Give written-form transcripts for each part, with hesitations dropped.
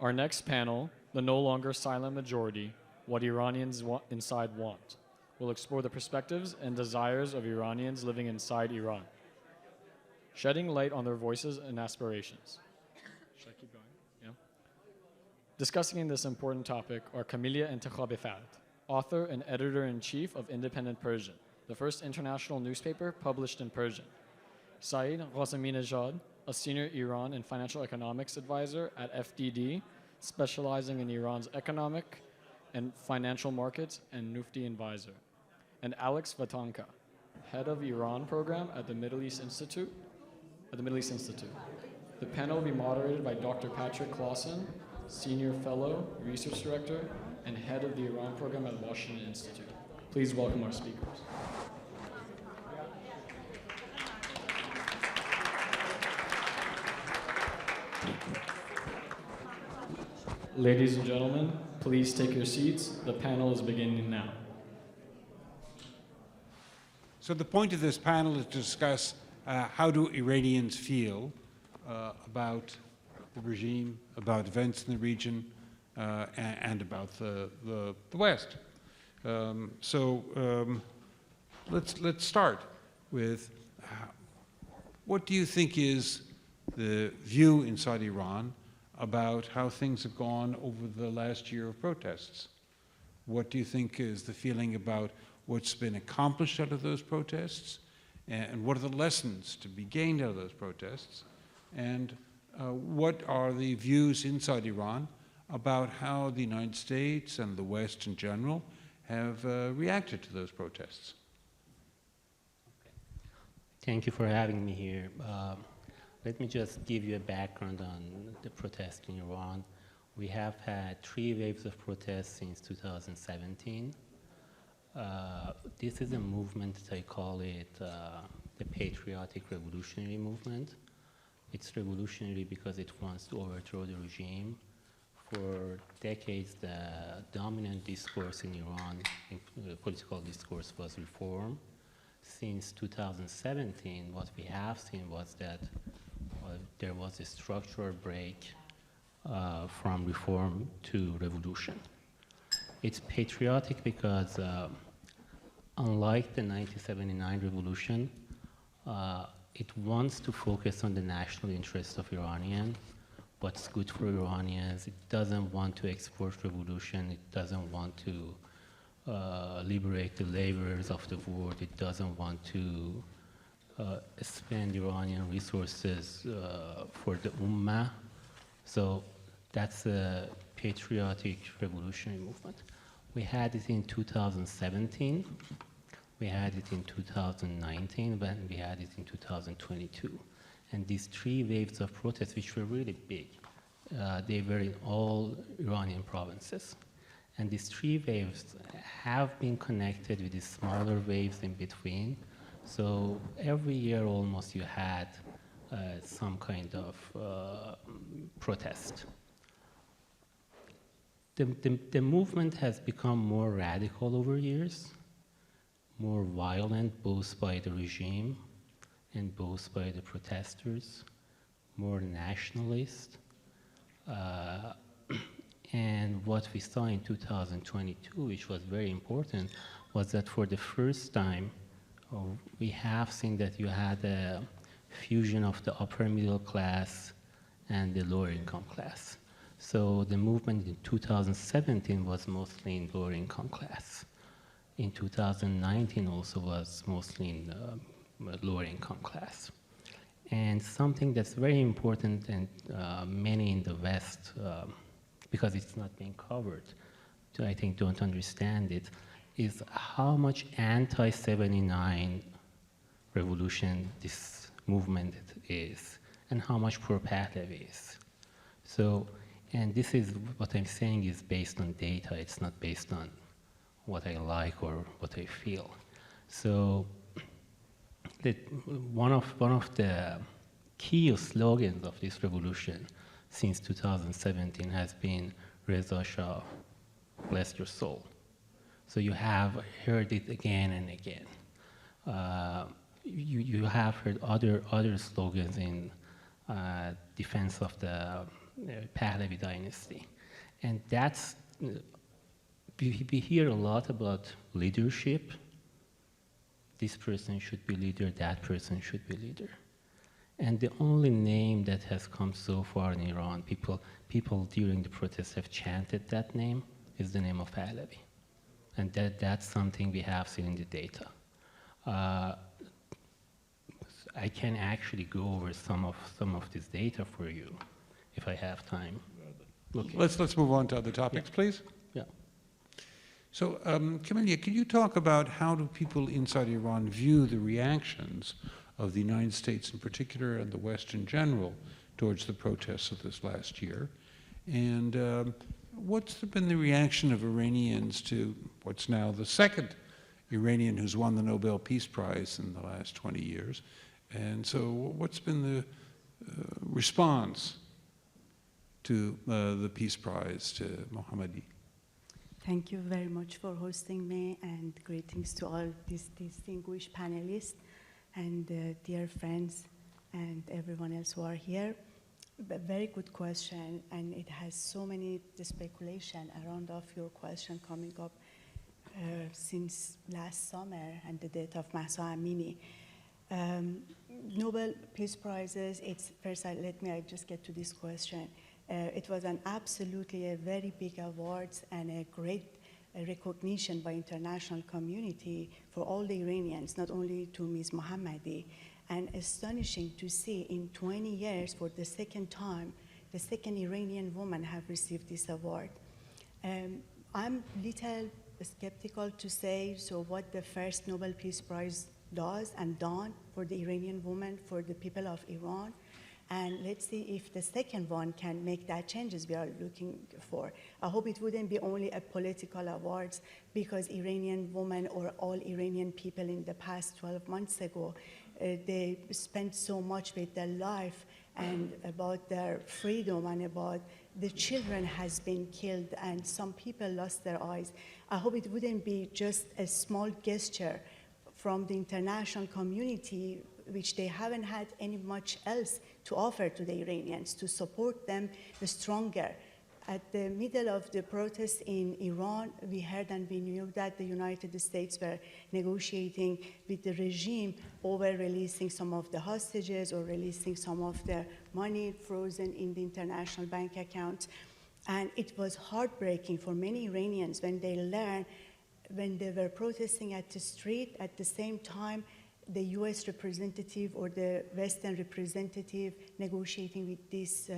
Our next panel, The No Longer Silent Majority, What Iranians Inside Want, will explore the perspectives and desires of Iranians living inside Iran, shedding light on their voices and aspirations. Should I keep going? Yeah. Discussing this important topic are Kاملیا انتخابی author and editor-in-chief of Independent Persian, the first international newspaper published in Persian. Sa'id Qasemi Nژاد, a senior Iran and financial economics advisor at FDD, specializing in Iran's economic and financial markets and Nufti advisor. And Aleks Vatanka, head of Iran program at the Middle East Institute. The panel will be moderated by Dr. Patrick Kalason, senior fellow, research director, and head of the Iran program at Washington Institute. Please welcome our speakers. Ladies and gentlemen, please take your seats. The panel is beginning now. So the point of this panel is to discuss how do Iranians feel about the regime, about events in the region, and about the West. Let's start with what do you think is the view inside Iran about how things have gone over the last year of protests? What do you think is the feeling about what's been accomplished out of those protests, and what are the lessons to be gained out of those protests, and what are the views inside Iran about how the United States and the West in general have reacted to those protests? Thank you for having me here. Let me just give you a background on the protests in Iran. We have had 3 waves of protests since 2017. This is a movement, I call it the patriotic revolutionary movement. It's revolutionary because it wants to overthrow the regime. For decades, the dominant discourse in Iran, political discourse, was reform. Since 2017, what we have seen was that there was a structural break from reform to revolution. It's patriotic because unlike the 1979 revolution, it wants to focus on the national interests of Iranians, what's good for Iranians. It doesn't want to export revolution. It doesn't want to liberate the laborers of the world. It doesn't want to spend Iranian resources for the Ummah. So that's a patriotic revolutionary movement. We had it in 2017, we had it in 2019, and we had it in 2022. And these 3 waves of protests, which were really big, they were in all Iranian provinces. And these 3 waves have been connected with these smaller waves in between. So every year almost you had some kind of protest. The movement has become more radical over years, more violent both by the regime and both by the protesters, more nationalist. And what we saw in 2022, which was very important, was that for the first time, we have seen that you had a fusion of the upper middle class and the lower income class. So the movement in 2017 was mostly in lower income class. In 2019 also was mostly in lower income class. And something that's very important, and many in the West, because it's not being covered, I think don't understand it, is how much anti-79 revolution this movement is, and how much pro-Pahlavi is. So, and this is what I'm saying is based on data. It's not based on what I like or what I feel. So, one of the key slogans of this revolution since 2017 has been Reza Shah, bless your soul. So you have heard it again and again. You have heard other slogans in defense of the Pahlavi dynasty. And that's, we hear a lot about leadership. This person should be leader, that person should be leader. And the only name that has come so far in Iran, people during the protests have chanted that name, is the name of Pahlavi. And that's something we have seen in the data. I can actually go over some of this data for you, if I have time. Okay. Let's move on to other topics, please. Yeah. So, Kamalia, can you talk about how do people inside Iran view the reactions of the United States in particular and the West in general towards the protests of this last year? And what's been the reaction of Iranians to what's now the second Iranian who's won the Nobel Peace Prize in the last 20 years? And so what's been the response to the Peace Prize to Mohammadi? Thank you very much for hosting me, and greetings to all these distinguished panelists and dear friends and everyone else who are here. Very good question, and it has so many speculation around of your question coming up since last summer and the death of Mahsa Amini. Nobel Peace Prizes, let me just get to this question. It was absolutely a very big award and a great recognition by international community for all the Iranians, not only to Ms. Mohammadi, and astonishing to see in 20 years for the second time, the second Iranian woman have received this award. I'm little skeptical to say, so what the first Nobel Peace Prize does and done for the Iranian woman, for the people of Iran. And let's see if the second one can make that changes we are looking for. I hope it wouldn't be only a political awards, because Iranian women or all Iranian people in the past 12 months ago, they spent so much with their life and about their freedom and about the children has been killed and some people lost their eyes. I hope it wouldn't be just a small gesture from the international community, which they haven't had any much else to offer to the Iranians, to support them stronger. At the middle of the protests in Iran, we heard and we knew that the United States were negotiating with the regime over releasing some of the hostages or releasing some of the money frozen in the international bank accounts. And it was heartbreaking for many Iranians when they learned, when they were protesting at the street, at the same time, the US representative or the Western representative negotiating with these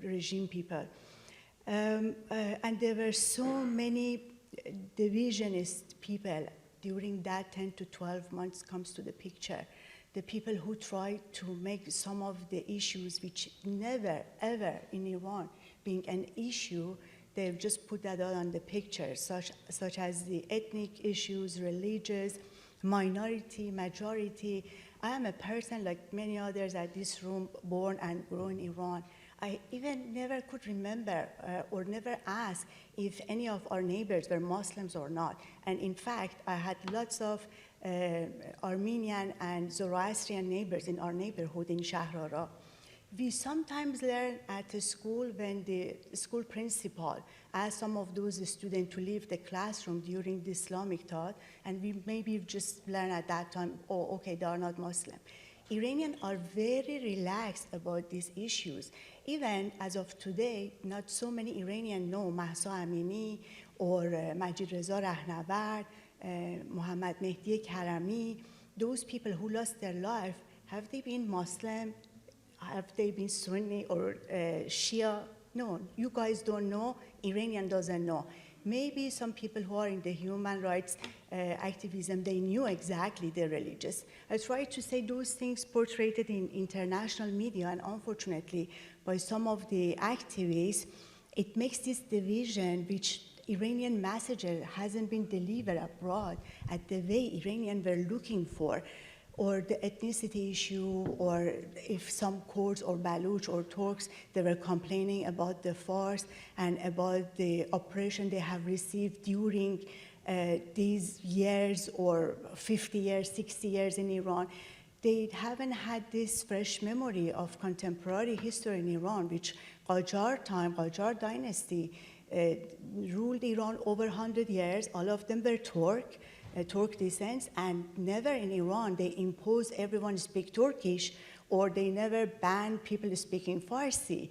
regime people. And there were so many divisionist people during that 10 to 12 months comes to the picture. The people who try to make some of the issues which never, ever in Iran being an issue, they've just put that out on the picture, such as the ethnic issues, religious, minority, majority. I am a person like many others at this room, born and grown in Iran. I even never could remember or never asked if any of our neighbors were Muslims or not. And in fact, I had lots of Armenian and Zoroastrian neighbors in our neighborhood in Shahrara. We sometimes learn at the school when the school principal asked some of those students to leave the classroom during the Islamic thought, and we maybe just learn at that time, oh, okay, they are not Muslim. Iranians are very relaxed about these issues. Even as of today, not so many Iranians know Mahsa Amini or Majid Reza Rahnavard, Mohammad Mehdi Karami. Those people who lost their life, have they been Muslim? Have they been Sunni or Shia? No, you guys don't know. Iranian doesn't know. Maybe some people who are in the human rights activism, they knew exactly their religious. I try to say those things portrayed in international media, and unfortunately, by some of the activists, it makes this division, which Iranian message hasn't been delivered abroad at the way Iranians were looking for, or the ethnicity issue, or if some Kurds or Baluch or Turks, they were complaining about the Fars and about the oppression they have received during these years or 50 years, 60 years in Iran. they haven't had this fresh memory of contemporary history in Iran, which Qajar dynasty ruled Iran over 100 years. All of them were Turk descent, and never in Iran they imposed everyone speak Turkish, or they never banned people speaking Farsi.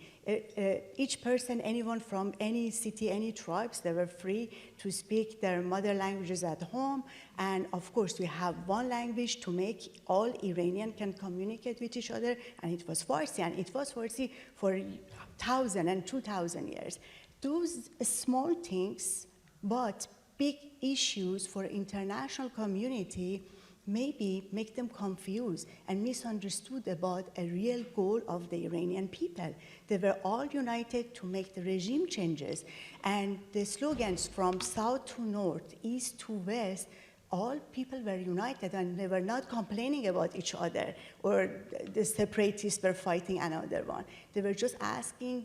Each person, anyone from any city, any tribes, they were free to speak their mother languages at home. And of course, we have one language to make all Iranian can communicate with each other, and it was Farsi, and it was Farsi for 1,000 and 2,000 years. Those small things, but big issues for international community, maybe make them confused and misunderstood about a real goal of the Iranian people. They were all united to make the regime changes. And the slogans from south to north, east to west, all people were united, and they were not complaining about each other, or the separatists were fighting another one. They were just asking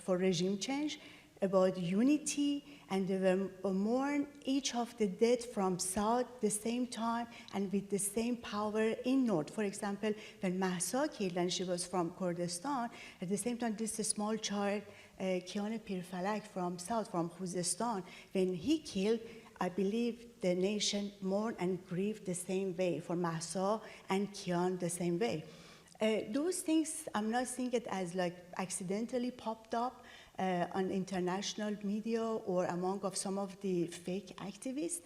for regime change, about unity, and they were mourn each of the dead from south the same time and with the same power in north. For example, when Mahsa killed, and she was from Kurdistan, at the same time this small child, Kian Pirfalak from south, from Khuzestan, when he killed, I believe the nation mourned and grieved the same way for Mahsa and Kian the same way. Those things, I'm not seeing it as like accidentally popped up on international media or among of some of the fake activists.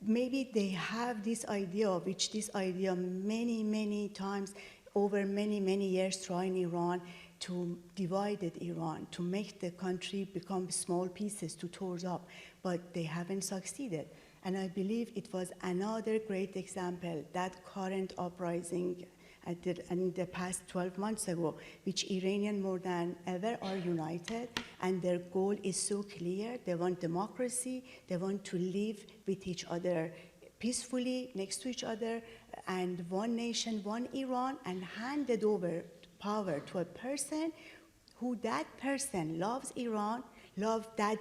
Maybe they have this idea, which this idea many, many times over many, many years trying Iran to divide Iran, to make the country become small pieces, to tear up, but they haven't succeeded. And I believe it was another great example, that current uprising in the past 12 months ago, which Iranians more than ever are united, and their goal is so clear. They want democracy, they want to live with each other peacefully next to each other, and one nation, one Iran, and handed over power to a person who that person loves Iran, loves that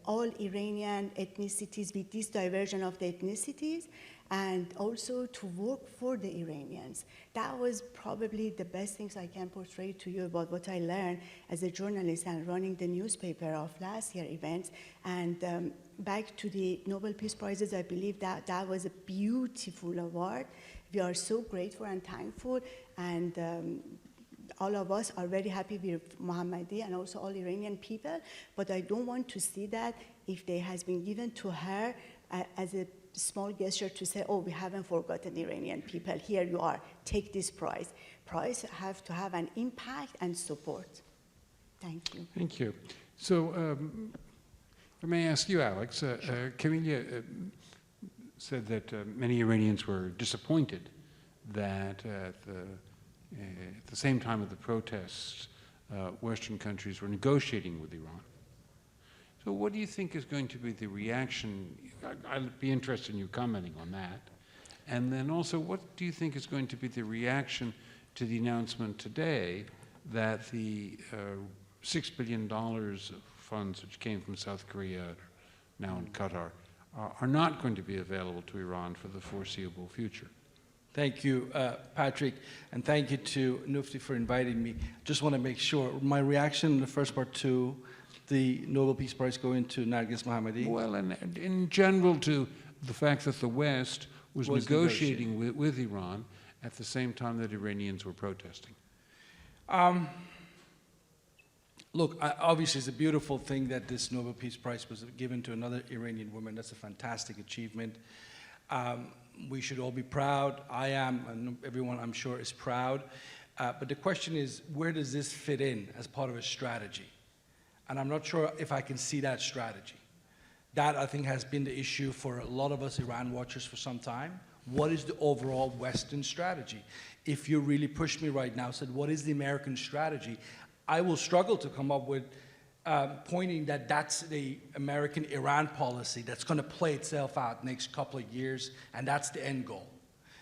all Iranian ethnicities with this diversion of the ethnicities, and also to work for the Iranians. That was probably the best things I can portray to you about what I learned as a journalist and running the newspaper of last year events. And back to the Nobel Peace Prizes, I believe that that was a beautiful award. We are so grateful and thankful, and all of us are very happy with Mohammadi and also all Iranian people, but I don't want to see that if they has been given to her as a small gesture to say, oh, we haven't forgotten Iranian people, here you are, take this prize. Prize have to have an impact and support. Thank you. Thank you. So, if I may ask you, Alex, Sure. Kamilia said that many Iranians were disappointed that at the same time of the protests, Western countries were negotiating with Iran. So what do you think is going to be the reaction? I'd be interested in you commenting on that. And then also, what do you think is going to be the reaction to the announcement today that the $6 billion of funds which came from South Korea, now in Qatar, are not going to be available to Iran for the foreseeable future? Thank you, Patrick, and thank you to Nufti for inviting me. Just want to make sure, my reaction in the first part to the Nobel Peace Prize going to Nargis Mohammadi? Well, and in general to the fact that the West was negotiating with Iran at the same time that Iranians were protesting. Look, obviously it's a beautiful thing that this Nobel Peace Prize was given to another Iranian woman. That's a fantastic achievement. We should all be proud. I am, and everyone I'm sure is proud. But the question is, where does this fit in as part of a strategy? And I'm not sure if I can see that strategy. That, I think, has been the issue for a lot of us Iran watchers for some time. What is the overall Western strategy? If you really push me right now, said, what is the American strategy? I will struggle to come up with pointing that that's the American Iran policy that's going to play itself out next couple of years, and that's the end goal.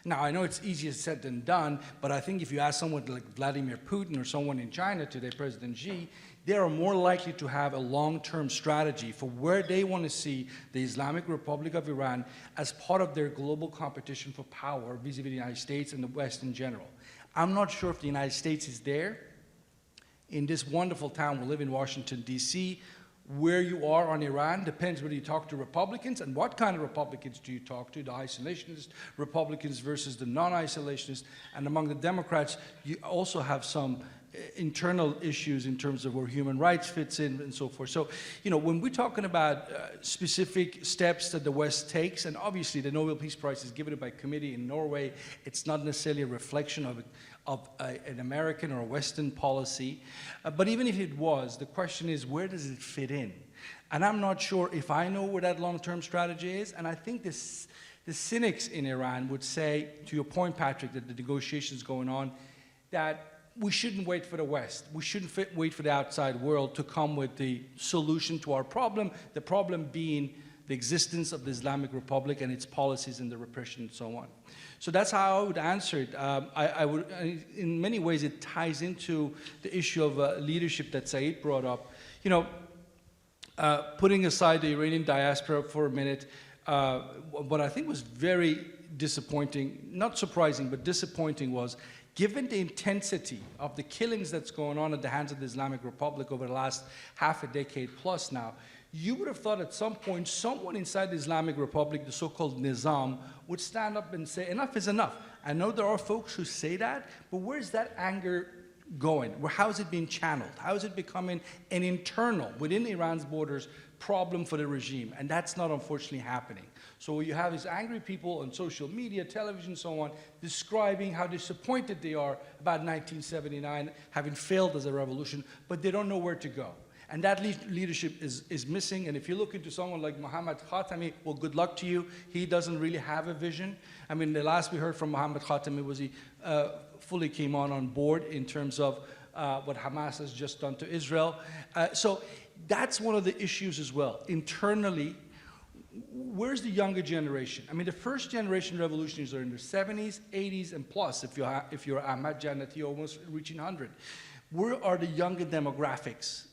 Now, I know it's easier said than done, but I think if you ask someone like Vladimir Putin or someone in China today, President Xi, they are more likely to have a long-term strategy for where they want to see the Islamic Republic of Iran as part of their global competition for power vis-a-vis the United States and the West in general. I'm not sure if the United States is there. In this wonderful town, we live in Washington, D.C., where you are on Iran depends whether you talk to Republicans and what kind of Republicans do you talk to, the isolationist Republicans versus the non-isolationists. And among the Democrats, you also have some internal issues in terms of where human rights fits in and so forth. So, you know, when we're talking about specific steps that the West takes, and obviously the Nobel Peace Prize is given by committee in Norway, it's not necessarily a reflection of an American or a Western policy. But even if it was, the question is, where does it fit in? And I'm not sure if I know where that long-term strategy is, and I think the cynics in Iran would say, to your point, Patrick, that the negotiations going on, that we shouldn't wait for the West. We shouldn't wait for the outside world to come with the solution to our problem, the problem being the existence of the Islamic Republic and its policies and the repression and so on. So that's how I would answer it. In many ways, it ties into the issue of leadership that Sa'id brought up. You know, putting aside the Iranian diaspora for a minute, what I think was very disappointing, not surprising, but disappointing was, given the intensity of the killings that's going on at the hands of the Islamic Republic over the last half a decade plus now, you would have thought at some point someone inside the Islamic Republic, the so-called Nizam, would stand up and say, enough is enough. I know there are folks who say that, but where's that anger going? How is it being channeled? How is it becoming an internal, within Iran's borders, problem for the regime? And that's not unfortunately happening. So you have these angry people on social media, television, so on, describing how disappointed they are about 1979 having failed as a revolution, but they don't know where to go. And that leadership is missing. And if you look into someone like Mohammad Khatami, well, good luck to you. He doesn't really have a vision. I mean, the last we heard from Mohammad Khatami was he fully came on board in terms of what Hamas has just done to Israel. So that's one of the issues as well. Internally, where's the younger generation? I mean, the first generation revolutionaries are in their 70s, 80s, and plus, if you're Ahmad Jannati, almost reaching 100. Where are the younger demographics?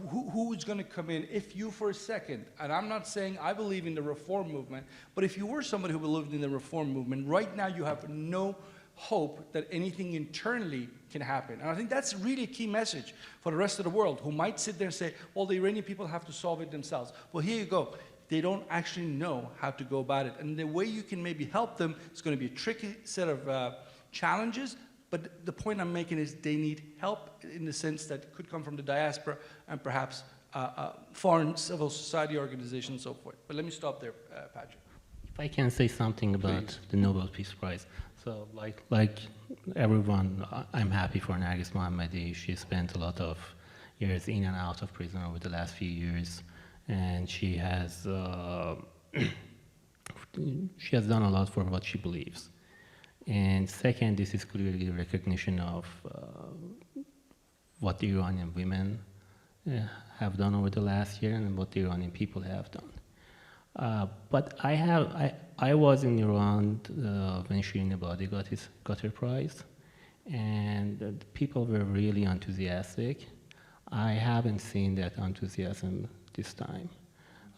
Who's going to come in if you, for a second, and I'm not saying I believe in the reform movement, but if you were somebody who believed in the reform movement, right now you have no hope that anything internally can happen. And I think that's really a key message for the rest of the world, who might sit there and say, well, the Iranian people have to solve it themselves. Well, here you go. They don't actually know how to go about it. And the way you can maybe help them is going to be a tricky set of challenges. But the point I'm making is they need help in the sense that it could come from the diaspora and perhaps foreign civil society organizations and so forth. But let me stop there, Patrick. If I can say something about Please. the Nobel Peace Prize. So like everyone, I'm happy for Nargis Mohammadi. She spent a lot of years in and out of prison over the last few years. And she has done a lot for what she believes. And second, this is clearly a recognition of what the Iranian women have done over the last year and what the Iranian people have done. But I was in Iran when Shirin Ebadi got her prize, and the people were really enthusiastic. I haven't seen that enthusiasm this time.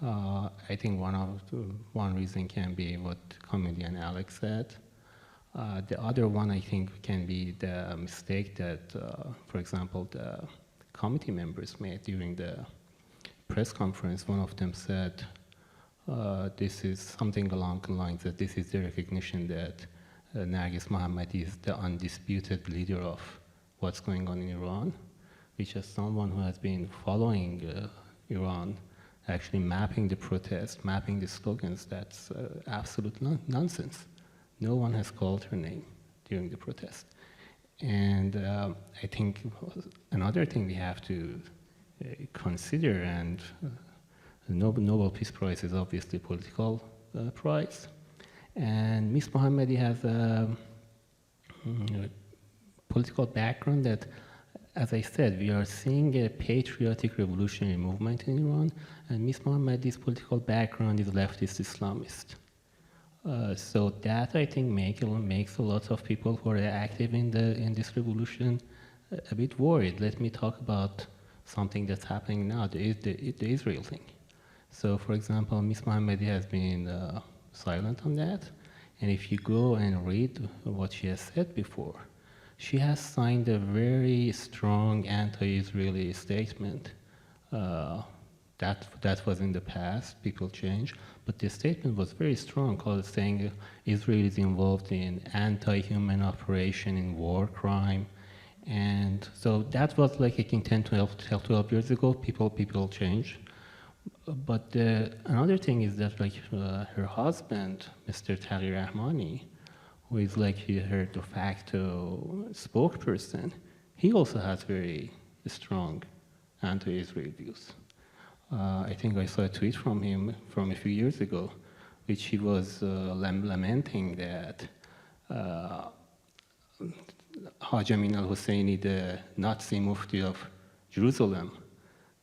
I think one reason can be what Kاملیا and Alex said. The other one, I think, can be the mistake that, for example, the committee members made during the press conference. One of them said, this is something along the lines that this is the recognition that Nargis Mohammadi is the undisputed leader of what's going on in Iran, which is someone who has been following Iran, actually mapping the protests, mapping the slogans. That's absolute nonsense. No one has called her name during the protest. And I think another thing we have to consider, and the Nobel Peace Prize is obviously a political prize, and Ms. Mohammadi has a political background that, as I said, we are seeing a patriotic revolutionary movement in Iran, and Ms. Mohammadi's political background is leftist Islamist. So that, I think, makes a lot of people who are active in this revolution a bit worried. Let me talk about something that's happening now, the Israel thing. So, for example, Ms. Mohammadi has been silent on that. And if you go and read what she has said before, she has signed a very strong anti-Israeli statement. That was in the past, people change, but the statement was very strong, saying Israel is involved in anti-human operation, in war crime. And so that was like, I think, 12 years ago, people changed. But another thing is that, like, her husband, Mr. Taghi Rahmani, who is like her de facto spokesperson, he also has very strong anti-Israel views. I think I saw a tweet from him from a few years ago, which he was lamenting that Haj Amin al-Husseini, the Nazi Mufti of Jerusalem,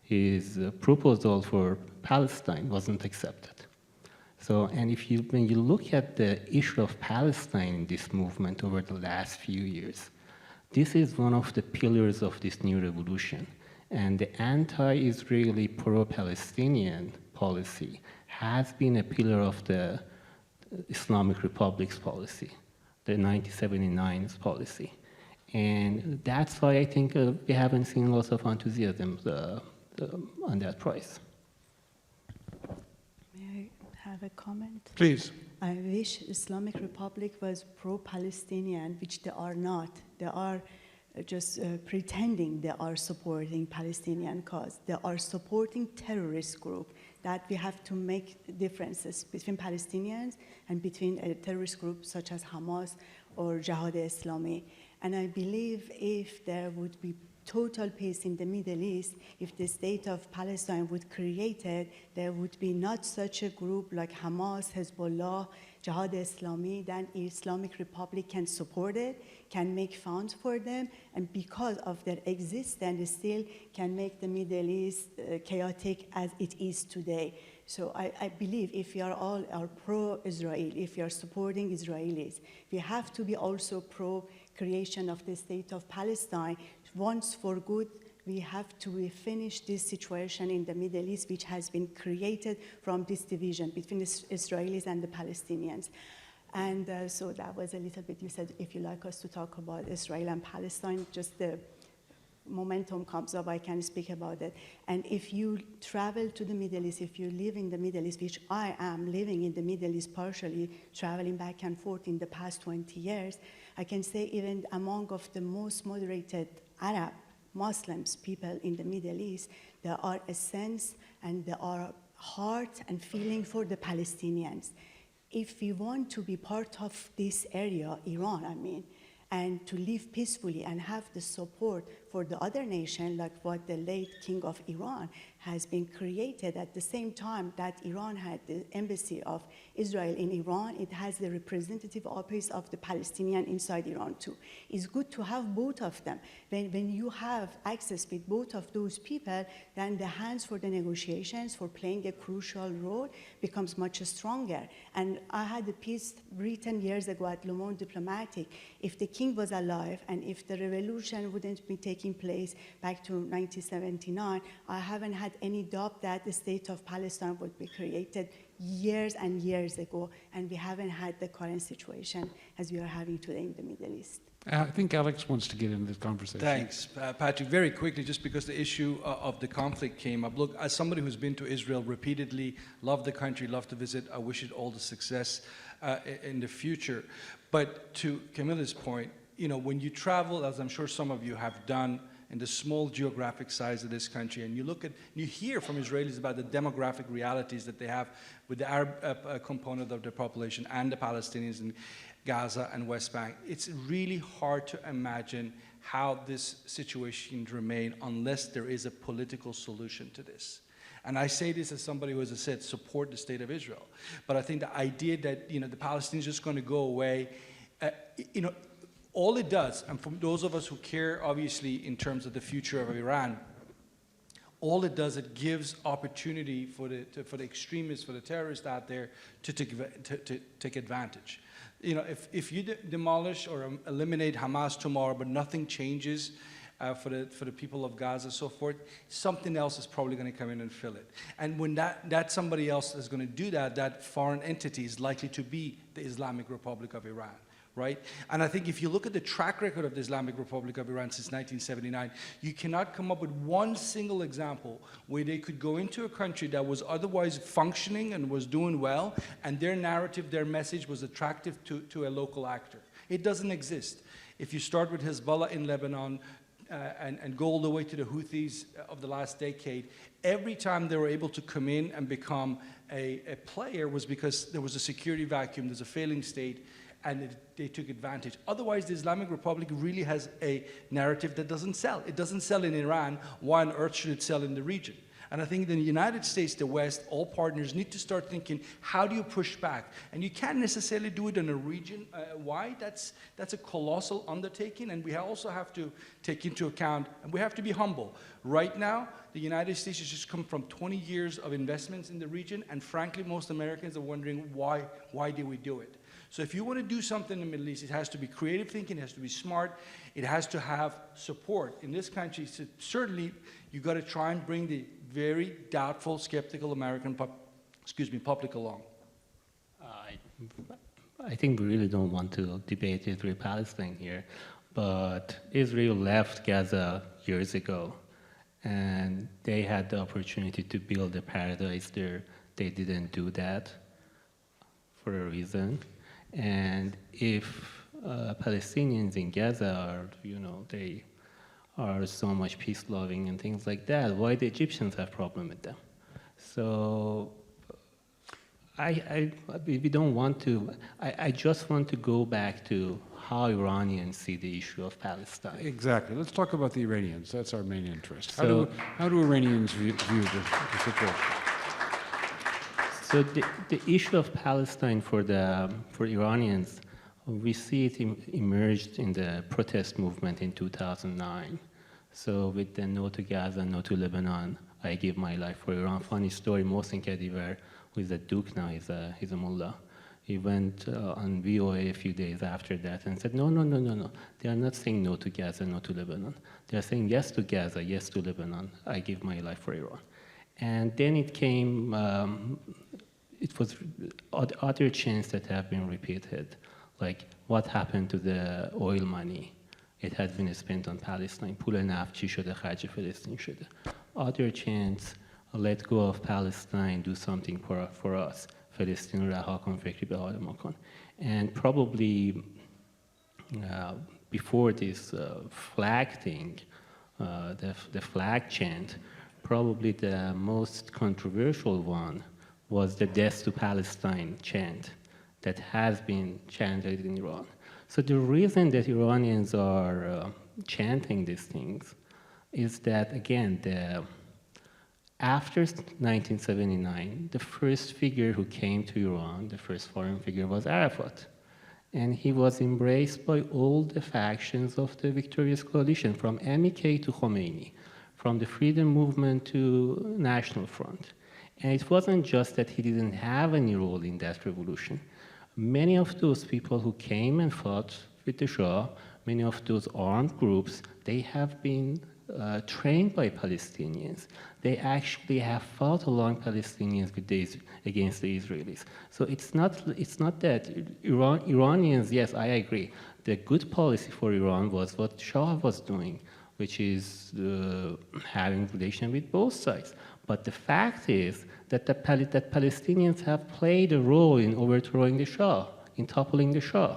his proposal for Palestine wasn't accepted. So, and when you look at the issue of Palestine in this movement over the last few years, this is one of the pillars of this new revolution. And the anti-Israeli pro-Palestinian policy has been a pillar of the Islamic Republic's policy, the 1979's policy. And that's why I think we haven't seen lots of enthusiasm on that price. May I have a comment? Please. I wish Islamic Republic was pro-Palestinian, which they are not. They are just pretending they are supporting Palestinian cause. They are supporting terrorist group. That we have to make differences between Palestinians and between a terrorist group such as Hamas or Jihad Islami. And I believe if there would be total peace in the Middle East, if the state of Palestine would create it, there would be not such a group like Hamas, Hezbollah, Jihad Islami, then Islamic Republic can support it, can make funds for them, and because of their existence, still can make the Middle East chaotic as it is today. So I believe if we are all pro-Israel, if we are supporting Israelis, we have to be also pro-creation of the state of Palestine. Once for good, we have to finish this situation in the Middle East, which has been created from this division between the Israelis and the Palestinians. And so that was a little bit, you said, if you like us to talk about Israel and Palestine, just the momentum comes up, I can speak about it. And if you travel to the Middle East, if you live in the Middle East, which I am living in the Middle East partially, traveling back and forth in the past 20 years, I can say even among of the most moderated Arab Muslims, people in the Middle East, there are a sense and there are heart and feeling for the Palestinians. If we want to be part of this area, Iran, I mean, and to live peacefully and have the support for the other nation, like what the late King of Iran has been created. At the same time that Iran had the embassy of Israel in Iran, it has the representative office of the Palestinian inside Iran too. It's good to have both of them. When you have access with both of those people, then the hands for the negotiations, for playing a crucial role, becomes much stronger. And I had a piece written years ago at Le Monde Diplomatique. If the king was alive and if the revolution wouldn't be taking place back to 1979, I haven't had any doubt that the state of Palestine would be created years and years ago, and we haven't had the current situation as we are having today in the Middle East. I think Alex wants to get into this conversation. Thanks, Patrick. Very quickly, just because the issue of the conflict came up. Look, as somebody who's been to Israel repeatedly, love the country, love to visit, I wish it all the success in the future. But to Camilla's point, you know, when you travel, as I'm sure some of you have done, in the small geographic size of this country, and you look at, you hear from Israelis about the demographic realities that they have with the Arab component of their population and the Palestinians in Gaza and West Bank, it's really hard to imagine how this situation can remain unless there is a political solution to this. And I say this as somebody who, as I said, support the state of Israel. But I think the idea that, you know, the Palestinians are just going to go away, you know, all it does, and for those of us who care, obviously, in terms of the future of Iran, all it does, it gives opportunity for the extremists, for the terrorists out there to take advantage. You know, if you demolish or eliminate Hamas tomorrow, but nothing changes for the people of Gaza and so forth, something else is probably going to come in and fill it. And when that somebody else is going to do that, that foreign entity is likely to be the Islamic Republic of Iran. Right? And I think if you look at the track record of the Islamic Republic of Iran since 1979, you cannot come up with one single example where they could go into a country that was otherwise functioning and was doing well, and their narrative, their message was attractive to a local actor. It doesn't exist. If you start with Hezbollah in Lebanon, and go all the way to the Houthis of the last decade, every time they were able to come in and become a player was because there was a security vacuum, there's a failing state, and they took advantage. Otherwise, the Islamic Republic really has a narrative that doesn't sell. It doesn't sell in Iran. Why on earth should it sell in the region? And I think in the United States, the West, all partners need to start thinking, how do you push back? And you can't necessarily do it in a region-wide. That's a colossal undertaking, and we also have to take into account, and we have to be humble. Right now, the United States has just come from 20 years of investments in the region, and frankly, most Americans are wondering why did we do it? So if you want to do something in the Middle East, it has to be creative thinking, it has to be smart, it has to have support. In this country, certainly, you've got to try and bring the very doubtful, skeptical American public along. I think we really don't want to debate Israel-Palestine here, but Israel left Gaza years ago, and they had the opportunity to build a paradise there. They didn't do that for a reason. And if Palestinians in Gaza are, they are so much peace-loving and things like that, why the Egyptians have problem with them? So we don't want to, I just want to go back to how Iranians see the issue of Palestine. Exactly. Let's talk about the Iranians. That's our main interest. How do Iranians view the situation? So the issue of Palestine for Iranians, we see it emerged in the protest movement in 2009. So with the No to Gaza, No to Lebanon, I give my life for Iran. Funny story, Mohsen Kadiver, who is a duke now, he's a mullah. He went on VOA a few days after that and said, no. They are not saying no to Gaza, no to Lebanon. They are saying yes to Gaza, yes to Lebanon. I give my life for Iran. And then it came, it was other chains that have been repeated, like what happened to the oil money? It has been spent on Palestine. پول نفت چی شده؟ خرج فلسطین شده. Other chains, let go of Palestine, do something for us. فلسطین رو رها کن، فکری به حال ما کن. And probably before this flag thing, the flag chant, probably the most controversial one was the Death to Palestine chant that has been chanted in Iran. So the reason that Iranians are chanting these things is that, again, after 1979, the first figure who came to Iran, the first foreign figure, was Arafat. And he was embraced by all the factions of the victorious coalition, from MEK to Khomeini, from the freedom movement to National Front. And it wasn't just that he didn't have any role in that revolution. Many of those people who came and fought with the Shah, many of those armed groups, they have been trained by Palestinians. They actually have fought along Palestinians against the Israelis. So it's not that Iranians, yes, I agree. The good policy for Iran was what Shah was doing, which is having relation with both sides. But the fact is that that Palestinians have played a role in overthrowing the Shah, in toppling the Shah.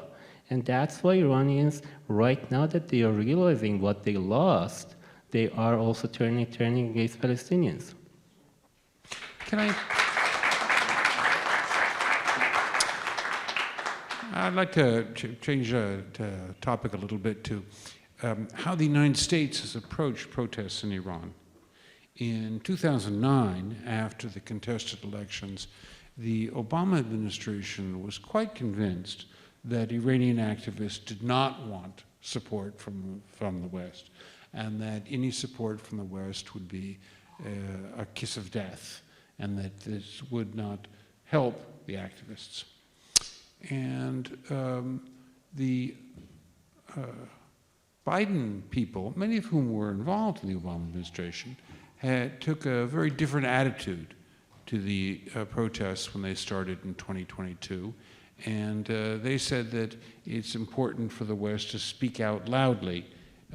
And that's why Iranians, right now that they are realizing what they lost, they are also turning against Palestinians. I'd like to change the topic a little bit to how the United States has approached protests in Iran. In 2009, after the contested elections, the Obama administration was quite convinced that Iranian activists did not want support from the West, and that any support from the West would be a kiss of death, and that this would not help the activists. And the Biden people, many of whom were involved in the Obama administration, took a very different attitude to the protests when they started in 2022. And they said that it's important for the West to speak out loudly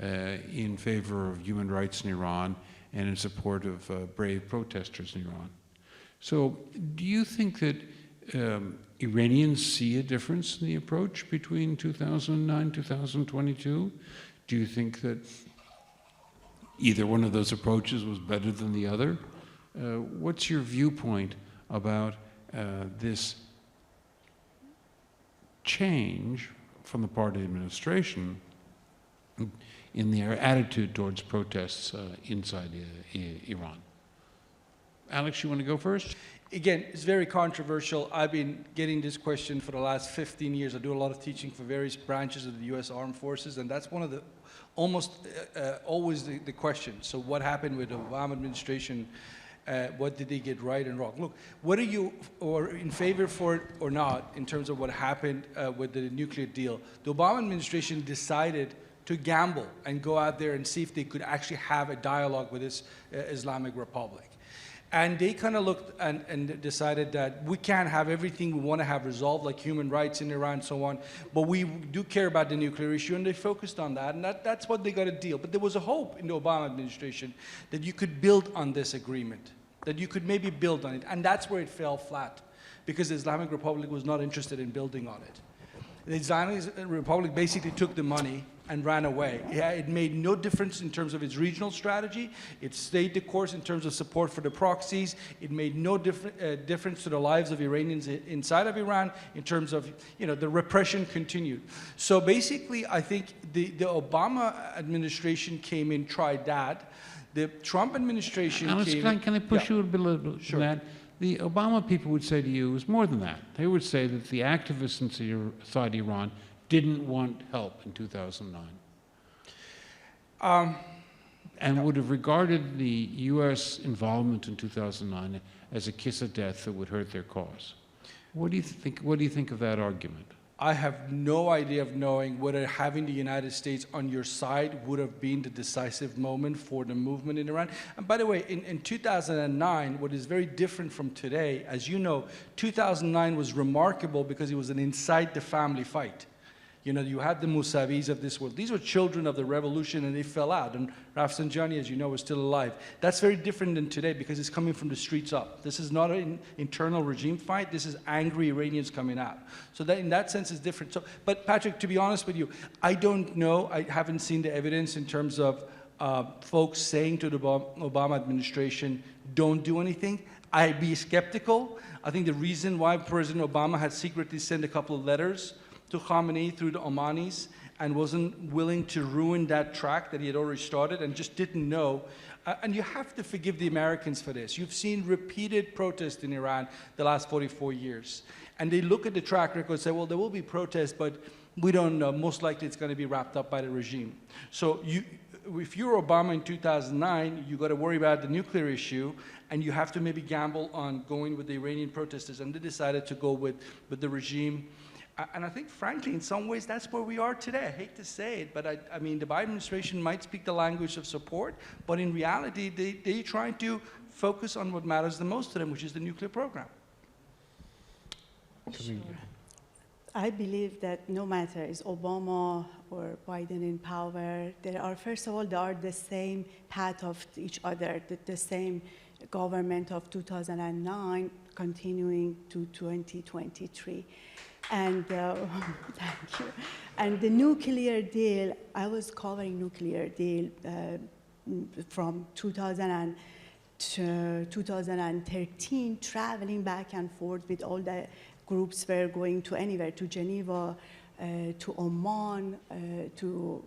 in favor of human rights in Iran and in support of brave protesters in Iran. So do you think that Iranians see a difference in the approach between 2009 and 2022? Do you think that either one of those approaches was better than the other? What's your viewpoint about this change from the part of the administration in their attitude towards protests inside Iran? Alex, you want to go first? Again, it's very controversial. I've been getting this question for the last 15 years. I do a lot of teaching for various branches of the U.S. Armed Forces, and that's one of the almost always the question. So what happened with the Obama administration? What did they get right and wrong? Look, what are you in favor for it or not in terms of what happened with the nuclear deal? The Obama administration decided to gamble and go out there and see if they could actually have a dialogue with this Islamic Republic. And they kind of looked and decided that we can't have everything we want to have resolved, like human rights in Iran and so on, but we do care about the nuclear issue, and they focused on that, and that's what they got to deal. But there was a hope in the Obama administration that you could build on this agreement, that you could maybe build on it, and that's where it fell flat, because the Islamic Republic was not interested in building on it. The Islamic Republic basically took the money and ran away. It made no difference in terms of its regional strategy. It stayed the course in terms of support for the proxies. It made no difference to the lives of Iranians inside of Iran in terms of, the repression continued. So basically, I think the Obama administration came in, tried that. The Trump administration came in. Can I push you a little bit Sure. on that? The Obama people would say to you it was more than that. They would say that the activists inside Iran didn't want help in 2009. And would have regarded the U.S. involvement in 2009 as a kiss of death that would hurt their cause. What do you think of that argument? I have no idea of knowing whether having the United States on your side would have been the decisive moment for the movement in Iran. And by the way, in 2009, what is very different from today, as you know, 2009 was remarkable because it was an inside the family fight. You had the Mousavis of this world. These were children of the revolution, and they fell out. And Rafsanjani, as you know, is still alive. That's very different than today because it's coming from the streets up. This is not an internal regime fight. This is angry Iranians coming out. So that, in that sense, is different. So, but Patrick, to be honest with you, I don't know. I haven't seen the evidence in terms of folks saying to the Obama administration, don't do anything. I'd be skeptical. I think the reason why President Obama had secretly sent a couple of letters to Khamenei through the Omanis and wasn't willing to ruin that track that he had already started and just didn't know. And you have to forgive the Americans for this. You've seen repeated protests in Iran the last 44 years. And they look at the track record and say, well, there will be protests, but we don't know. Most likely it's going to be wrapped up by the regime. So if you're Obama in 2009, you got to worry about the nuclear issue, and you have to maybe gamble on going with the Iranian protesters. And they decided to go with the regime. And I think, frankly, in some ways, that's where we are today. I hate to say it, but I mean, the Biden administration might speak the language of support, but in reality, they're trying to focus on what matters the most to them, which is the nuclear program. Sure. I believe that no matter is Obama or Biden in power, first of all, they are the same path of each other, the same government of 2009 continuing to 2023. And thank you. And the nuclear deal, I was covering nuclear deal from 2013, traveling back and forth with all the groups were going to anywhere, to Geneva, to Oman, to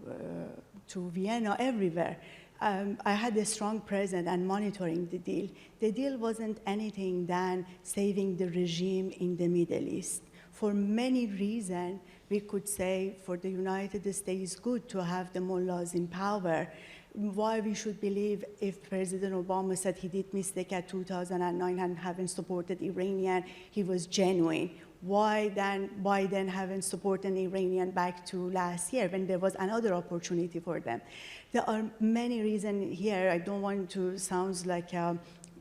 Vienna, everywhere. I had a strong presence and monitoring the deal. The deal wasn't anything than saving the regime in the Middle East. For many reasons, we could say for the United States, good to have the mullahs in power. why we should believe if President Obama said he did mistake at 2009 and haven't supported Iranian, he was genuine. Why then Biden haven't supported Iranian back to last year when there was another opportunity for them? There are many reasons here. I don't want to sound like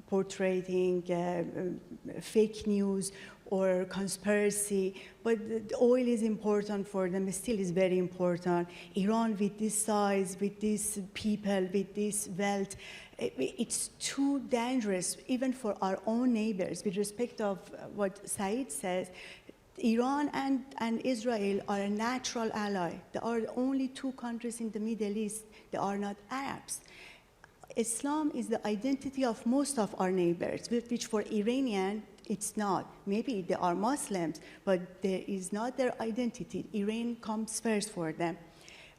portraying fake news or conspiracy, but the oil is important for them, still is very important. Iran with this size, with these people, with this wealth, it's too dangerous, even for our own neighbors. With respect of what Sa'id says, Iran and Israel are a natural ally. They are the only two countries in the Middle East that are not Arabs. Islam is the identity of most of our neighbors, which for Iranian, it's not. Maybe they are Muslims, but there is not their identity. Iran comes first for them.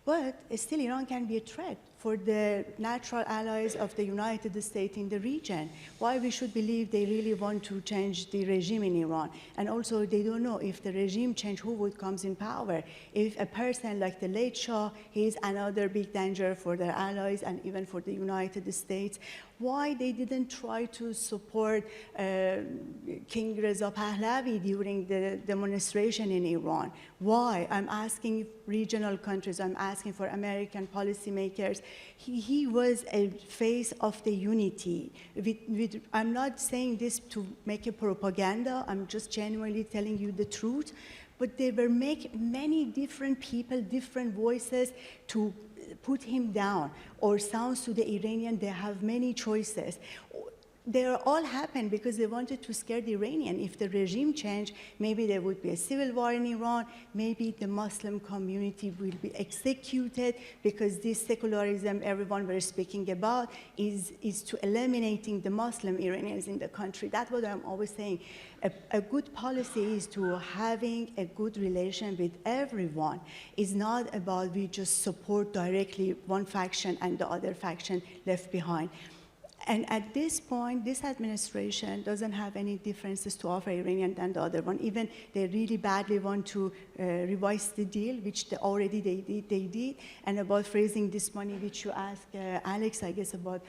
But still, Iran can be a threat for the natural allies of the United States in the region. Why we should believe they really want to change the regime in Iran? And also, they don't know if the regime change, who would comes in power. If a person like the late Shah, he is another big danger for their allies and even for the United States. Why they didn't try to support King Reza Pahlavi during the demonstration in Iran? Why? I'm asking regional countries, I'm asking for American policymakers. He was a face of the unity. I'm not saying this to make a propaganda, I'm just genuinely telling you the truth, but they were many different people, different voices to put him down, or sounds to the Iranian, they have many choices. They all happened because they wanted to scare the Iranian. If the regime changed, maybe there would be a civil war in Iran, maybe the Muslim community will be executed, because this secularism everyone was speaking about is to eliminating the Muslim Iranians in the country. That's what I'm always saying. A good policy is to having a good relation with everyone. It's not about we just support directly one faction and the other faction left behind. And at this point, this administration doesn't have any differences to offer Iranian than the other one. Even they really badly want to revise the deal, which they did. And about freezing this money, which you asked Alex, I guess, about,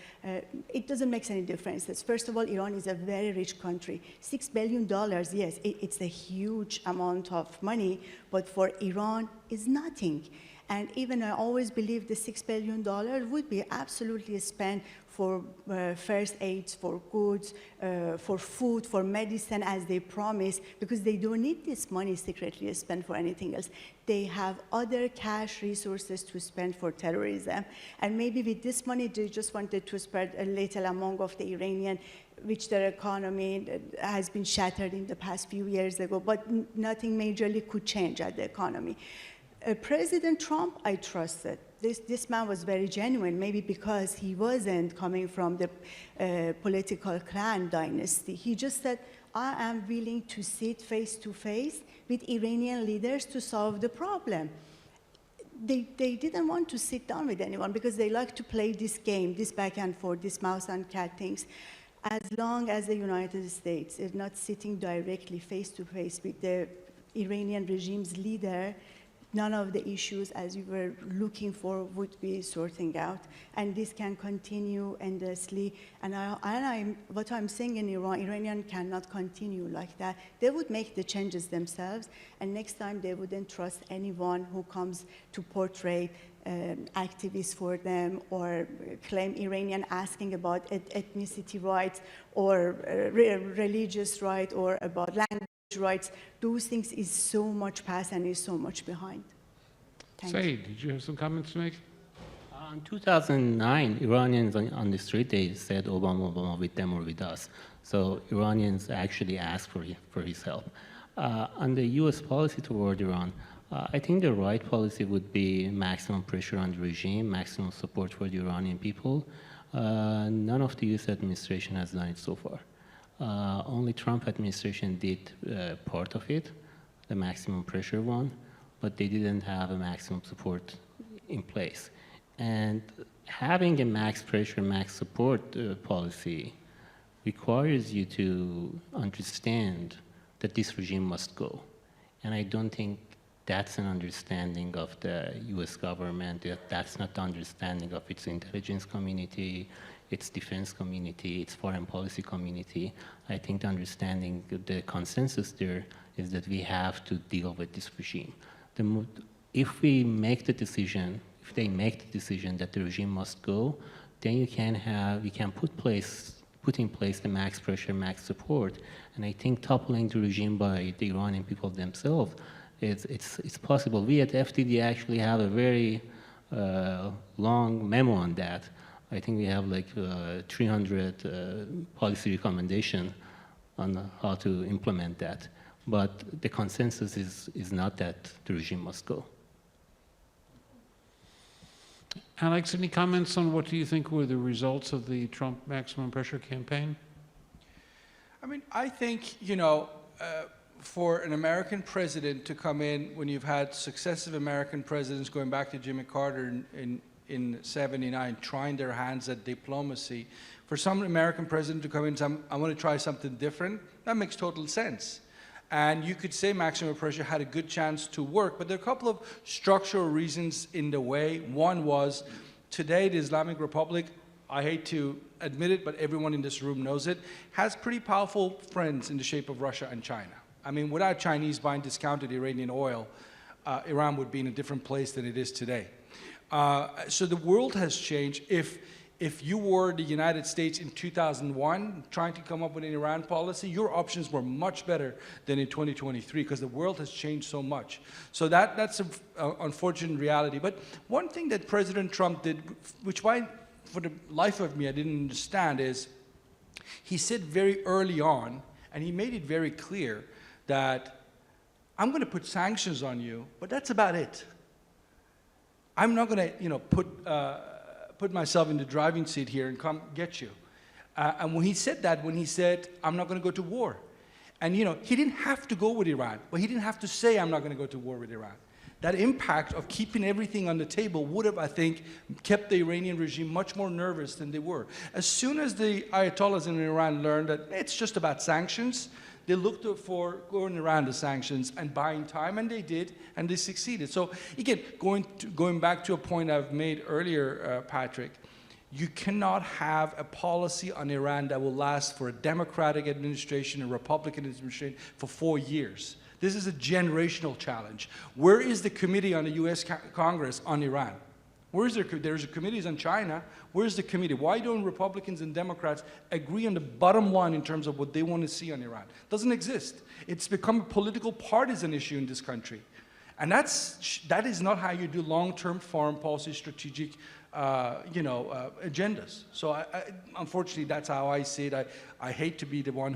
it doesn't make any differences. First of all, Iran is a very rich country. $6 billion, yes, it's a huge amount of money, but for Iran, it's nothing. And even I always believe the $6 billion would be absolutely spent for first aids, for goods, for food, for medicine, as they promised, because they don't need this money secretly spent for anything else. They have other cash resources to spend for terrorism. And maybe with this money, they just wanted to spread a little among of the Iranian, which their economy has been shattered in the past few years ago, but nothing majorly could change at the economy. President Trump, I trusted. This man was very genuine, maybe because he wasn't coming from the political clan dynasty. He just said, I am willing to sit face to face with Iranian leaders to solve the problem. They didn't want to sit down with anyone because they like to play this game, this back and forth, this mouse and cat things. As long as the United States is not sitting directly face to face with the Iranian regime's leader, none of the issues as you were looking for would be sorting out. And this can continue endlessly. And what I'm saying in Iran, Iranian cannot continue like that. They would make the changes themselves, and next time they wouldn't trust anyone who comes to portray activists for them or claim Iranian asking about ethnicity rights or religious rights or about language rights. Those things is so much past and is so much behind. Sa'id, did you have some comments to make? In 2009, Iranians on the street, they said Obama with them or with us. So Iranians actually asked for his help. On the US policy toward Iran, I think the right policy would be maximum pressure on the regime, maximum support for the Iranian people. None of the US administration has done it so far. Only Trump administration did part of it, the maximum pressure one, but they didn't have a maximum support in place. And having a max pressure, max support policy requires you to understand that this regime must go. And I don't think that's an understanding of the US government. That's not the understanding of its intelligence community, its defense community, its foreign policy community. I think the understanding, the consensus there is that we have to deal with this regime. If we make the decision, if they make the decision that the regime must go, then you can put in place the max pressure, max support. And I think toppling the regime by the Iranian people themselves, it's possible. We at FDD actually have a very long memo on that. I think we have like 300 policy recommendation on how to implement that. But the consensus is not that the regime must go. Alex, any comments on what do you think were the results of the Trump maximum pressure campaign? I mean, I think, for an American president to come in when you've had successive American presidents going back to Jimmy Carter in 79, trying their hands at diplomacy, for some American president to come in and say, I want to try something different, that makes total sense. And you could say maximum pressure had a good chance to work, but there are a couple of structural reasons in the way. One was, today the Islamic Republic, I hate to admit it, but everyone in this room knows it, has pretty powerful friends in the shape of Russia and China. I mean, without Chinese buying discounted Iranian oil, Iran would be in a different place than it is today. So the world has changed. If you were the United States in 2001 trying to come up with an Iran policy, your options were much better than in 2023 because the world has changed so much. So that's an unfortunate reality. But one thing that President Trump did, which for the life of me I didn't understand, is he said very early on, and he made it very clear, that I'm going to put sanctions on you, but that's about it. I'm not going to, put myself in the driving seat here and come get you. And when he said that, I'm not going to go to war. And he didn't have to go with Iran, but he didn't have to say, I'm not going to go to war with Iran. That impact of keeping everything on the table would have, I think, kept the Iranian regime much more nervous than they were. As soon as the Ayatollahs in Iran learned that it's just about sanctions, they looked for going around the sanctions and buying time, and they did, and they succeeded. So again, going back to a point I've made earlier, Patrick, you cannot have a policy on Iran that will last for a Democratic administration, a Republican administration for 4 years. This is a generational challenge. Where is the committee on the US Congress on Iran? Where is there's committees on China. Where's the committee? Why don't Republicans and Democrats agree on the bottom line in terms of what they want to see on Iran? Doesn't exist. It's become a political partisan issue in this country. And that is not how you do long-term foreign policy strategic agendas. So unfortunately, that's how I see it. I hate to be the one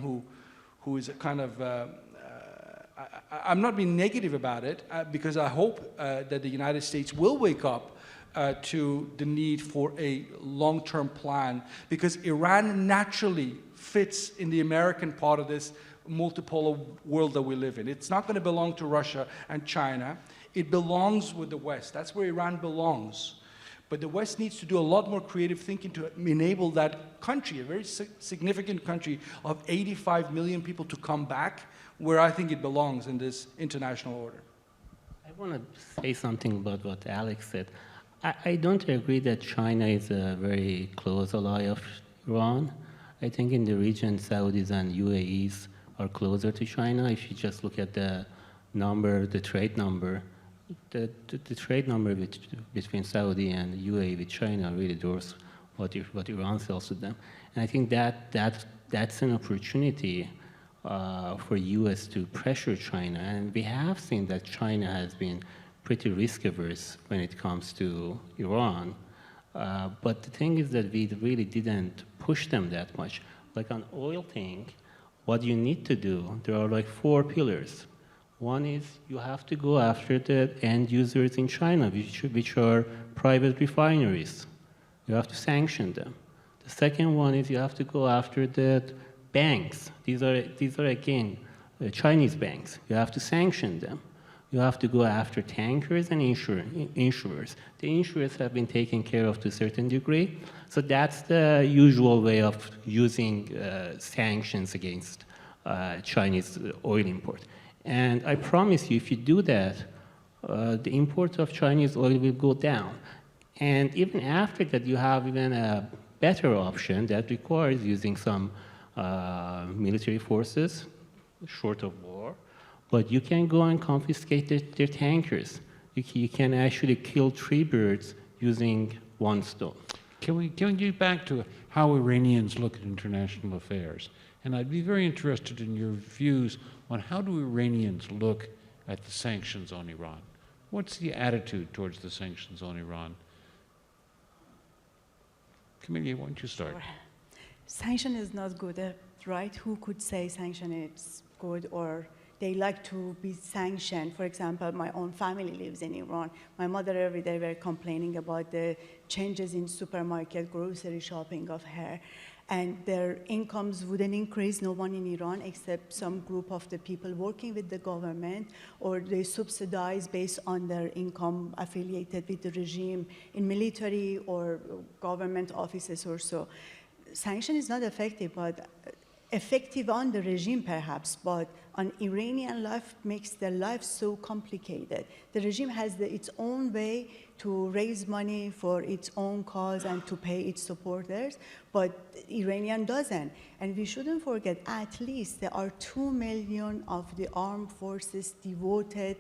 who is a kind of, I'm not being negative about it because I hope that the United States will wake up to the need for a long-term plan, because Iran naturally fits in the American part of this multipolar world that we live in. It's not going to belong to Russia and China. It belongs with the West. That's where Iran belongs. But the West needs to do a lot more creative thinking to enable that country, a very significant country of 85 million people, to come back where I think it belongs in this international order. I want to say something about what Alex said. I don't agree that China is a very close ally of Iran. I think in the region, Saudis and UAEs are closer to China. If you just look at the number, the trade number, the trade number between Saudi and UAE with China really dwarfs what Iran sells to them. And I think that's an opportunity for US to pressure China. And we have seen that China has been pretty risk-averse when it comes to Iran. But the thing is that we really didn't push them that much. Like on oil thing, what you need to do, there are like 4 pillars. One is you have to go after the end users in China, which are private refineries. You have to sanction them. The second one is you have to go after the banks. These are again, Chinese banks. You have to sanction them. You have to go after tankers and insurers. The insurers have been taken care of to a certain degree. So that's the usual way of using sanctions against Chinese oil import. And I promise you, if you do that, the import of Chinese oil will go down. And even after that, you have even a better option that requires using some military forces, short of war, but you can go and confiscate their tankers. You can actually kill 3 birds using 1 stone. Can we get back to how Iranians look at international affairs? And I'd be very interested in your views on how do Iranians look at the sanctions on Iran? What's the attitude towards the sanctions on Iran? Kamalia, why don't you start? Sure. Sanction is not good, right? Who could say sanction is good or they like to be sanctioned? For example, my own family lives in Iran. My mother every day were complaining about the changes in supermarket, grocery shopping of her. And their incomes wouldn't increase, no one in Iran except some group of the people working with the government, or they subsidize based on their income affiliated with the regime in military or government offices or so. Sanction is not effective, but effective on the regime perhaps, but on Iranian life makes their life so complicated. The regime has its own way to raise money for its own cause and to pay its supporters, but Iranian doesn't. And we shouldn't forget, at least there are 2 million of the armed forces devoted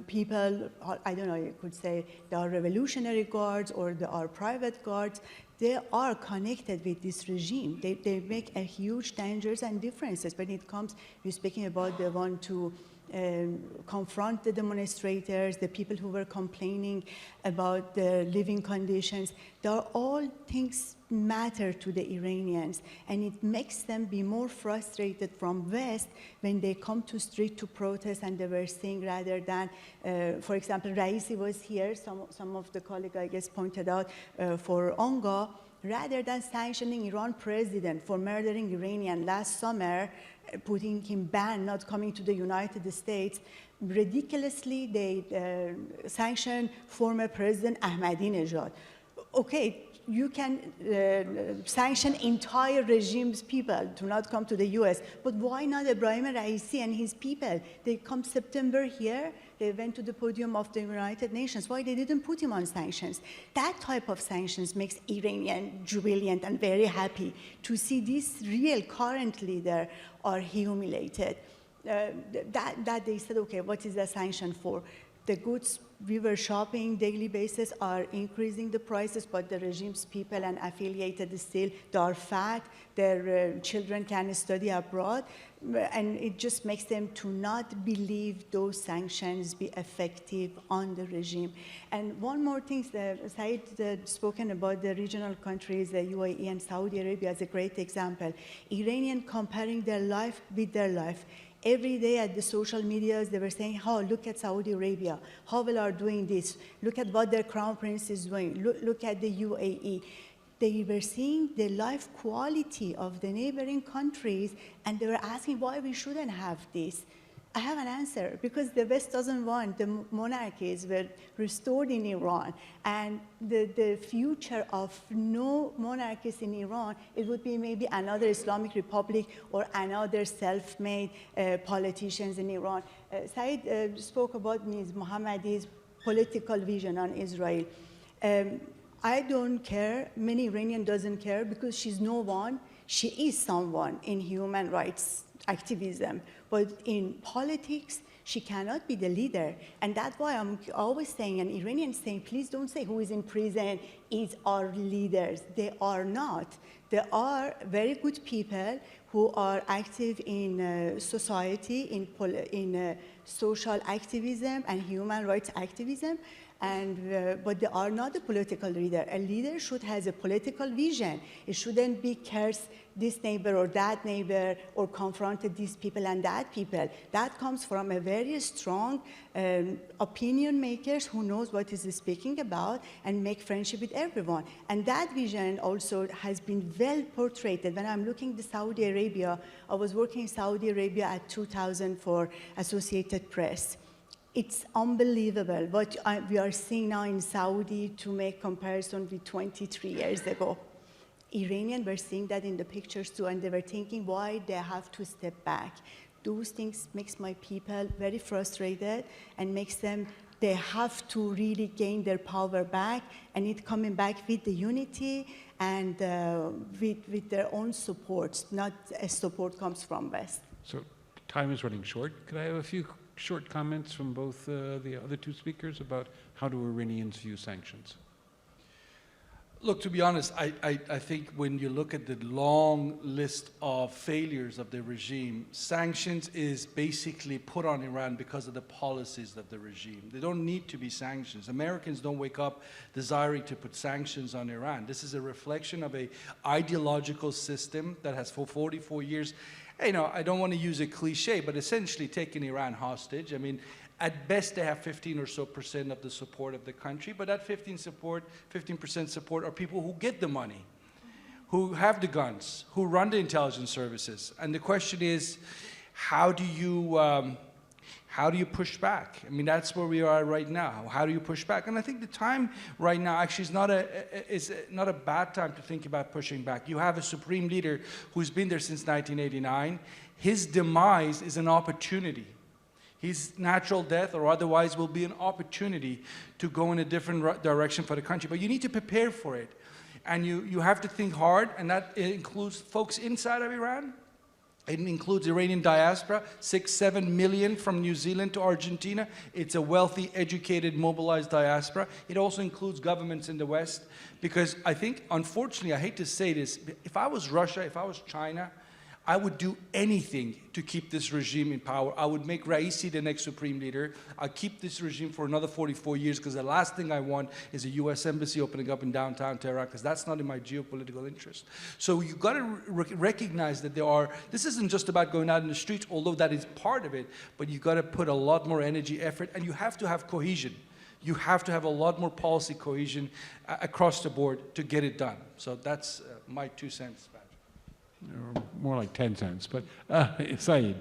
people, I don't know, you could say they are revolutionary guards or they are private guards. They are connected with this regime. They make a huge dangers and differences when it comes, we're speaking about the one to confront the demonstrators, the people who were complaining about the living conditions. They are all things matter to the Iranians, and it makes them be more frustrated from West when they come to street to protest, and they were saying rather than, for example, Raisi was here, some of the colleagues I guess pointed out for Onga, rather than sanctioning Iran president for murdering Iranian last summer, putting him banned, not coming to the United States, ridiculously they sanctioned former President Ahmadinejad. Okay, you can sanction entire regime's people to not come to the US, but why not Ibrahim Raisi and his people? They come September here, they went to the podium of the United Nations. Why they didn't put him on sanctions? That type of sanctions makes Iranian jubilant and very happy to see this real current leader are humiliated. That they said, okay, what is the sanction for? The goods we were shopping daily basis are increasing the prices, but the regime's people and affiliated still, they are fat, their children can study abroad, and it just makes them to not believe those sanctions be effective on the regime. And one more thing, Sa'id spoken about the regional countries, the UAE and Saudi Arabia as a great example. Iranian comparing their life with their life. Every day at the social medias, they were saying, oh, look at Saudi Arabia, how well are doing this. Look at what their crown prince is doing. Look at the UAE. They were seeing the life quality of the neighboring countries, and they were asking why we shouldn't have this. I have an answer, because the West doesn't want the monarchies were restored in Iran, and the future of no monarchies in Iran, it would be maybe another Islamic Republic or another self-made politicians in Iran. Said spoke about Ms. Mohammadi's political vision on Israel. I don't care, many Iranian doesn't care, because she's no one, she is someone in human rights activism. But in politics, she cannot be the leader. And that's why I'm always saying, and Iranians saying, please don't say who is in prison is our leaders. They are not. They are very good people who are active in society, in social activism and human rights activism. And, but they are not a political leader. A leader should have a political vision. It shouldn't be curse this neighbor or that neighbor or confronted these people and that people. That comes from a very strong opinion makers who knows what is speaking about and make friendship with everyone. And that vision also has been well portrayed. When I'm looking at Saudi Arabia, I was working in Saudi Arabia at 2000 for Associated Press. It's unbelievable what we are seeing now in Saudi to make comparison with 23 years ago. Iranians were seeing that in the pictures too, and they were thinking why they have to step back. those things makes my people very frustrated and makes them, they have to really gain their power back, and it coming back with the unity and with their own supports, not a support comes from West. So time is running short. Could I have a few short comments from both the other two speakers about how do Iranians view sanctions? Look, to be honest, I think when you look at the long list of failures of the regime, sanctions is basically put on Iran because of the policies of the regime. They don't need to be sanctions. Americans don't wake up desiring to put sanctions on Iran. This is a reflection of an ideological system that has for 44 years, you know, I don't want to use a cliche, but essentially taken Iran hostage. I mean, at best, they have 15% or so of the support of the country, but that 15% support are people who get the money, who have the guns, who run the intelligence services. And the question is, how do you push back? I mean, that's where we are right now. How do you push back? And I think the time right now actually is not a bad time to think about pushing back. You have a supreme leader who's been there since 1989. His demise is an opportunity. His natural death or otherwise will be an opportunity to go in a different direction for the country. But you need to prepare for it. And you have to think hard, and that includes folks inside of Iran. It includes Iranian diaspora, 6-7 million from New Zealand to Argentina. It's a wealthy, educated, mobilized diaspora. It also includes governments in the West. Because I think, unfortunately, I hate to say this, if I was Russia, if I was China, I would do anything to keep this regime in power. I would make Raisi the next supreme leader. I'd keep this regime for another 44 years because the last thing I want is a U.S. embassy opening up in downtown Tehran because that's not in my geopolitical interest. So you've got to recognize that this isn't just about going out in the streets, although that is part of it, but you've got to put a lot more energy, effort, and you have to have cohesion. You have to have a lot more policy cohesion across the board to get it done. So that's my 2 cents. Or more like 10 cents, but Sa'id.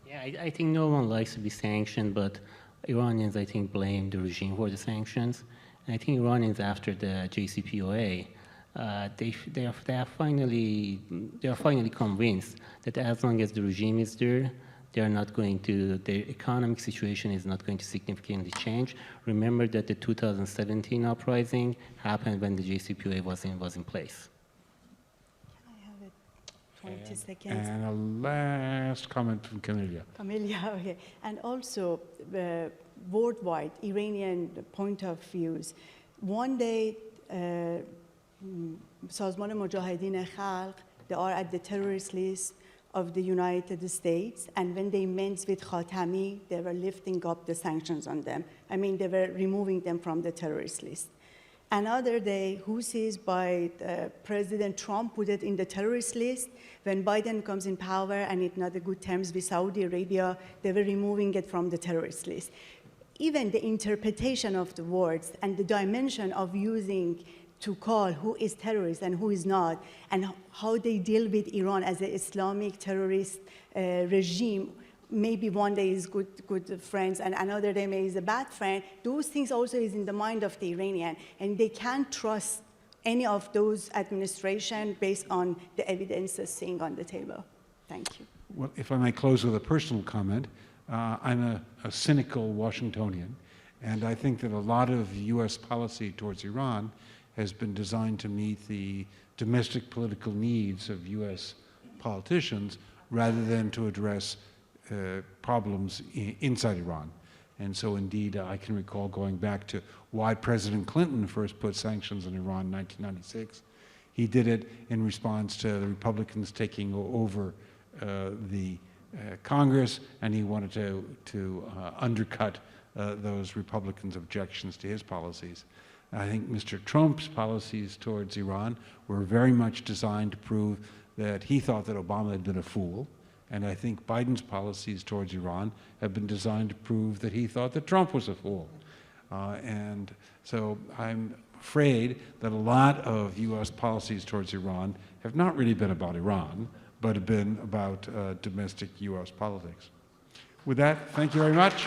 Yeah, I think no one likes to be sanctioned, but Iranians, I think, blame the regime for the sanctions. And I think Iranians, after the JCPOA, they are finally convinced that as long as the regime is there, their economic situation is not going to significantly change. Remember that the 2017 uprising happened when the JCPOA was in place. 20 seconds. And a last comment from Kamilia. Kamilia, okay. And also, worldwide, Iranian point of views. One day, سازمان مجاهدین خلق, they are at the terrorist list of the United States, and when they met with Khatami, they were lifting up the sanctions on them. I mean, they were removing them from the terrorist list. Another day, Houthis by President Trump put it in the terrorist list. When Biden comes in power and it's not a good terms with Saudi Arabia, they were removing it from the terrorist list. Even the interpretation of the words and the dimension of using to call who is terrorist and who is not, and how they deal with Iran as an Islamic terrorist regime, maybe one day is good friends and another day maybe is a bad friend. Those things also is in the mind of the Iranian, and they can't trust any of those administration based on the evidences seen on the table. Thank you. Well, if I may close with a personal comment, I'm a cynical Washingtonian, and I think that a lot of U.S. policy towards Iran has been designed to meet the domestic political needs of U.S. politicians rather than to address problems inside Iran. And so indeed, I can recall going back to why President Clinton first put sanctions on Iran in 1996. He did it in response to the Republicans taking over the Congress, and he wanted to undercut those Republicans' objections to his policies. I think Mr. Trump's policies towards Iran were very much designed to prove that he thought that Obama had been a fool. And I think Biden's policies towards Iran have been designed to prove that he thought that Trump was a fool. And so I'm afraid that a lot of U.S. policies towards Iran have not really been about Iran, but have been about domestic U.S. politics. With that, thank you very much.